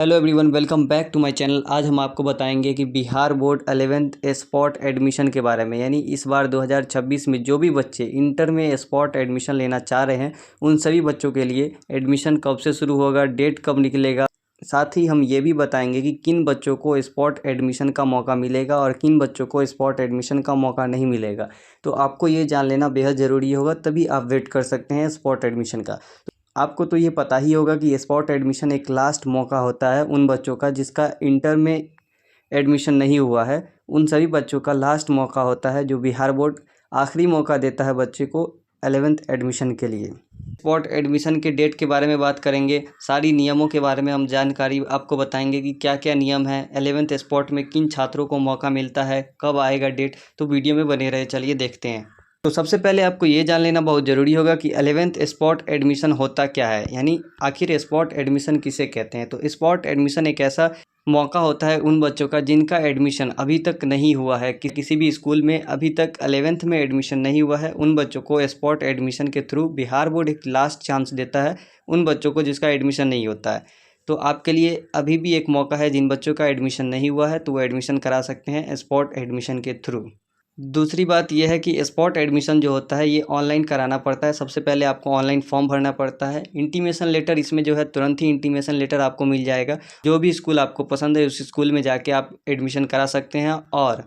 Hello everyone, welcome back to my channel. आज हम आपको बताएंगे कि Bihar board 11th spot admission के बारे में। यानी इस बार 2026 में जो भी बच्चे इंटर में स्पॉट एडमिशन लेना चाह रहे हैं उन सभी बच्चों के लिए एडमिशन कब से शुरू होगा, डेट कब निकलेगा। साथ ही हम ये भी बताएंगे कि किन बच्चों को स्पॉट एडमिशन का मौका मिलेगा और किन बच्चों को स्पॉट एडमिशन का मौका नहीं मिलेगा। तो आपको ये जान लेना बेहद ज़रूरी होगा, तभी आप वेट कर सकते हैं स्पॉट एडमिशन का। आपको तो ये पता ही होगा कि स्पॉट एडमिशन एक लास्ट मौका होता है उन बच्चों का जिसका इंटर में एडमिशन नहीं हुआ है। उन सभी बच्चों का लास्ट मौका होता है, जो बिहार बोर्ड आखिरी मौका देता है बच्चे को 11th एडमिशन के लिए। स्पॉट एडमिशन के डेट के बारे में बात करेंगे, सारी नियमों के बारे में हम जानकारी आपको बताएंगे कि क्या क्या नियम है, 11th स्पॉट में किन छात्रों को मौका मिलता है, कब आएगा डेट। तो वीडियो में बने रहे, चलिए देखते हैं। तो सबसे पहले आपको ये जान लेना बहुत ज़रूरी होगा कि 11th स्पॉट एडमिशन होता क्या है, यानी आखिर स्पॉट एडमिशन किसे कहते हैं। तो स्पॉट एडमिशन एक ऐसा मौका होता है उन बच्चों का जिनका एडमिशन अभी तक नहीं हुआ है, कि किसी भी स्कूल में अभी तक 11th में एडमिशन नहीं हुआ है। उन बच्चों को स्पॉट एडमिशन के थ्रू बिहार बोर्ड एक लास्ट चांस देता है उन बच्चों को जिसका एडमिशन नहीं होता है। तो आपके लिए अभी भी एक मौका है, जिन बच्चों का एडमिशन नहीं हुआ है तो वो एडमिशन करा सकते हैं स्पॉट एडमिशन के थ्रू। दूसरी बात यह है कि स्पॉट एडमिशन जो होता है ये ऑनलाइन कराना पड़ता है। सबसे पहले आपको ऑनलाइन फॉर्म भरना पड़ता है। इंटीमेशन लेटर इसमें जो है तुरंत ही इंटीमेशन लेटर आपको मिल जाएगा। जो भी स्कूल आपको पसंद है उस स्कूल में जाके आप एडमिशन करा सकते हैं। और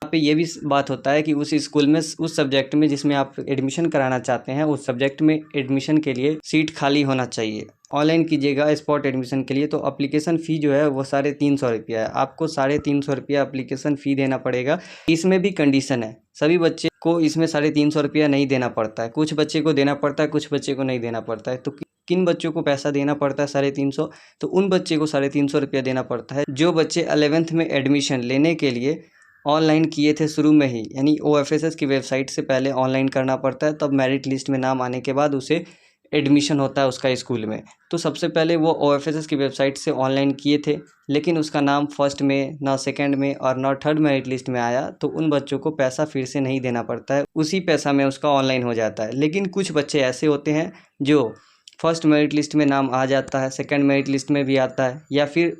यहाँ पे ये भी बात होता है कि उस स्कूल में उस सब्जेक्ट में जिसमें आप एडमिशन कराना चाहते हैं उस सब्जेक्ट में एडमिशन के लिए सीट खाली होना चाहिए। ऑनलाइन कीजिएगा स्पॉट एडमिशन के लिए तो अप्लीकेशन फ़ी जो है वो 350 रुपया है। आपको 350 रुपया अप्लीकेशन फ़ी देना पड़ेगा। इसमें भी कंडीशन है, सभी बच्चे को इसमें 350 रुपया नहीं देना पड़ता है। कुछ बच्चे को देना पड़ता है, कुछ बच्चे को नहीं देना पड़ता है। तो किन बच्चों को पैसा देना पड़ता है 350? तो उन बच्चे को 350 रुपया देना पड़ता है जो बच्चे 11th में एडमिशन लेने के लिए ऑनलाइन किए थे शुरू में ही, यानी OFSS की वेबसाइट से पहले ऑनलाइन करना पड़ता है। तब मेरिट लिस्ट में नाम आने के बाद उसे एडमिशन होता है उसका स्कूल में। तो सबसे पहले वो OFSS की वेबसाइट से ऑनलाइन किए थे, लेकिन उसका नाम फर्स्ट में ना सेकंड में और ना थर्ड मेरिट लिस्ट में आया, तो उन बच्चों को पैसा फिर से नहीं देना पड़ता है, उसी पैसा में उसका ऑनलाइन हो जाता है। लेकिन कुछ बच्चे ऐसे होते हैं जो फर्स्ट मेरिट लिस्ट में नाम आ जाता है, सेकेंड मेरिट लिस्ट में भी आता है, या फिर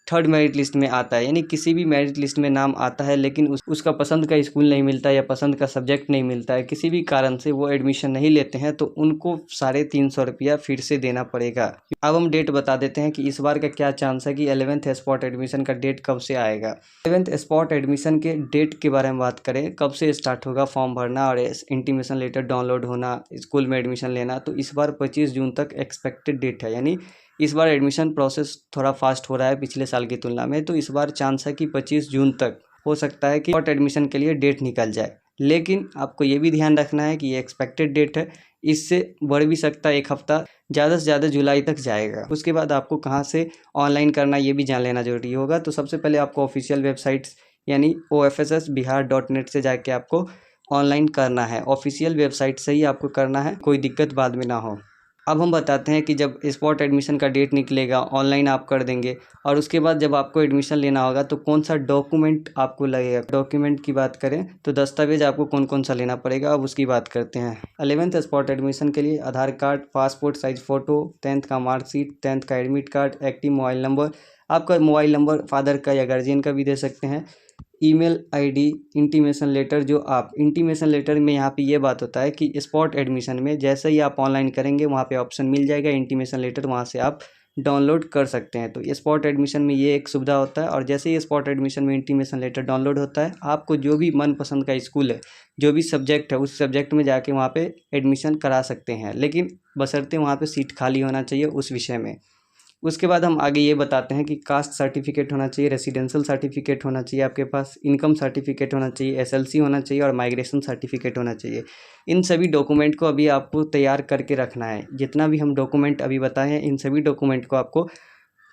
थर्ड मेरिट लिस्ट में आता है, यानी किसी भी मेरिट लिस्ट में नाम आता है लेकिन उसका पसंद का स्कूल नहीं मिलता या पसंद का सब्जेक्ट नहीं मिलता है, किसी भी कारण से वो एडमिशन नहीं लेते हैं, तो उनको 350 रुपया फिर से देना पड़ेगा। अब हम डेट बता देते हैं कि इस बार का क्या चांस है कि 11th स्पॉट एडमिशन का डेट कब से आएगा। 11th स्पॉट एडमिशन के डेट के बारे में बात करें, कब से स्टार्ट होगा फॉर्म भरना और इंटीमेशन लेटर डाउनलोड होना, स्कूल में एडमिशन लेना। तो इस बार 25 जून तक एक्सपेक्टेड डेट है, यानी इस बार एडमिशन प्रोसेस थोड़ा फास्ट हो रहा है पिछले साल की तुलना में। तो इस बार चांस है कि 25 जून तक हो सकता है कि स्पॉट एडमिशन के लिए डेट निकल जाए। लेकिन आपको ये भी ध्यान रखना है कि ये एक्सपेक्टेड डेट है, इससे बढ़ भी सकता है, एक हफ्ता ज़्यादा से ज़्यादा जुलाई तक जाएगा। उसके बाद आपको कहाँ से ऑनलाइन करना ये भी जान लेना जरूरी होगा। तो सबसे पहले आपको ऑफिशियल वेबसाइट्स यानी OFSSBihar.net से जाके आपको ऑनलाइन करना है। ऑफिशियल वेबसाइट से ही आपको करना है, कोई दिक्कत बाद में ना हो। अब हम बताते हैं कि जब स्पॉट एडमिशन का डेट निकलेगा ऑनलाइन आप कर देंगे, और उसके बाद जब आपको एडमिशन लेना होगा तो कौन सा डॉक्यूमेंट आपको लगेगा। डॉक्यूमेंट की बात करें तो दस्तावेज आपको कौन कौन सा लेना पड़ेगा, अब उसकी बात करते हैं। 11th स्पॉट एडमिशन के लिए Aadhaar card, passport size photo, 10th का मार्कशीट, 10th का admit card, active mobile number, आपका मोबाइल नंबर फादर का या गार्जियन का भी दे सकते हैं, ईमेल आईडी, इंटीमेशन लेटर। जो आप इंटीमेशन लेटर में यहाँ पे ये बात होता है कि स्पॉट एडमिशन में जैसे ही आप ऑनलाइन करेंगे वहाँ पे ऑप्शन मिल जाएगा इंटीमेशन लेटर, वहाँ से आप डाउनलोड कर सकते हैं। तो स्पॉट एडमिशन में ये एक सुविधा होता है। और जैसे ही स्पॉट एडमिशन में इंटीमेशन लेटर डाउनलोड होता है, आपको जो भी मनपसंद का स्कूल है, जो भी सब्जेक्ट है, उस सब्जेक्ट में जाके वहाँ पे एडमिशन करा सकते हैं, लेकिन बशर्ते वहाँ पे सीट खाली होना चाहिए उस विषय में। उसके बाद हम आगे ये बताते हैं कि कास्ट सर्टिफिकेट होना चाहिए, रेसिडेंशियल सर्टिफिकेट होना चाहिए आपके पास, इनकम सर्टिफिकेट होना चाहिए, SLC होना चाहिए और माइग्रेशन सर्टिफिकेट होना चाहिए। इन सभी डॉक्यूमेंट को अभी आपको तैयार करके रखना है। जितना भी हम डॉक्यूमेंट अभी बताए हैं, इन सभी डॉक्यूमेंट को आपको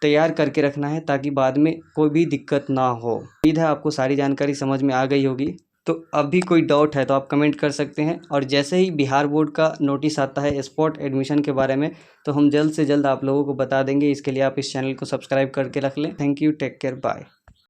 तैयार करके रखना है ताकि बाद में कोई भी दिक्कत ना हो। उम्मीद है आपको सारी जानकारी समझ में आ गई होगी। तो अभी कोई डाउट है तो आप कमेंट कर सकते हैं, और जैसे ही बिहार बोर्ड का नोटिस आता है स्पॉट एडमिशन के बारे में तो हम जल्द से जल्द आप लोगों को बता देंगे। इसके लिए आप इस चैनल को सब्सक्राइब करके रख लें। Thank you, take care, bye.